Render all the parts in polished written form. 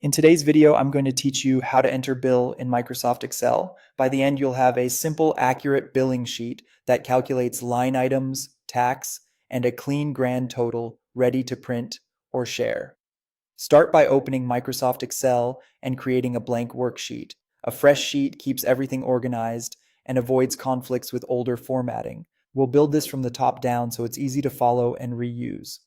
In today's video, I'm going to teach you how to enter bill in Microsoft Excel. By the end, you'll have a simple, accurate billing sheet that calculates line items, tax, and a clean grand total ready to print or share. Start by opening Microsoft Excel and creating a blank worksheet. A fresh sheet keeps everything organized and avoids conflicts with older formatting. We'll build this from the top down so it's easy to follow and reuse.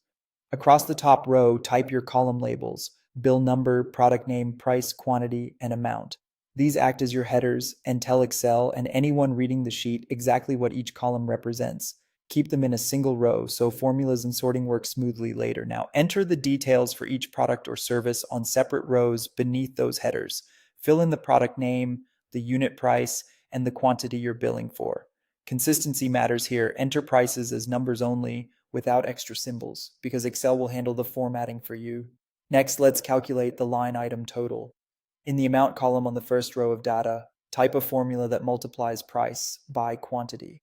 Across the top row, type your column labels: bill number, product name, price, quantity, and amount. These act as your headers and tell Excel and anyone reading the sheet exactly what each column represents. Keep them in a single row so formulas and sorting work smoothly later. Now, enter the details for each product or service on separate rows beneath those headers. Fill in the product name, the unit price, and the quantity you're billing for. Consistency matters here. Enter prices as numbers only without extra symbols, because Excel will handle the formatting for you. Next, let's calculate the line item total. In the amount column on the first row of data, type a formula that multiplies price by quantity.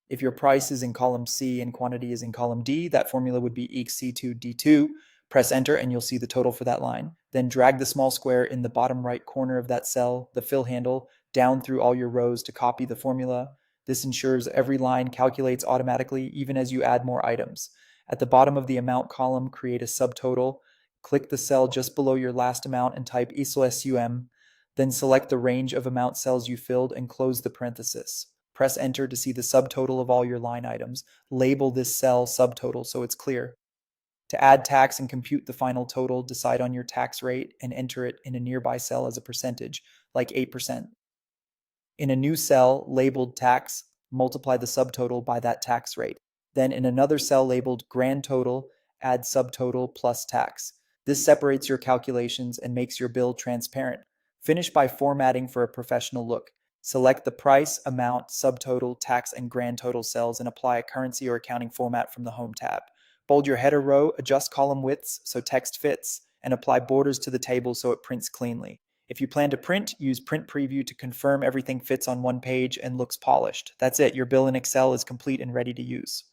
If your price is in column C and quantity is in column D, that formula would be eq C2D2. Press enter and you'll see the total for that line. Then drag the small square in the bottom right corner of that cell, the fill handle, down through all your rows to copy the formula. This ensures every line calculates automatically even as you add more items. At the bottom of the amount column, create a subtotal. Click the cell just below your last amount and type exel. Then select the range of amount cells you filled and close the parenthesis. Press enter to see the subtotal of all your line items. Label this cell subtotal so it's clear. To add tax and compute the final total, decide on your tax rate and enter it in a nearby cell as a percentage, like 8%. In a new cell labeled tax, multiply the subtotal by that tax rate. Then in another cell labeled grand total, add subtotal plus tax. This separates your calculations and makes your bill transparent. Finish by formatting for a professional look. Select the price, amount, subtotal, tax, and grand total cells and apply a currency or accounting format from the Home tab. Bold your header row, adjust column widths so text fits, and apply borders to the table so it prints cleanly. If you plan to print, use Print Preview to confirm everything fits on one page and looks polished. That's it, your bill in Excel is complete and ready to use.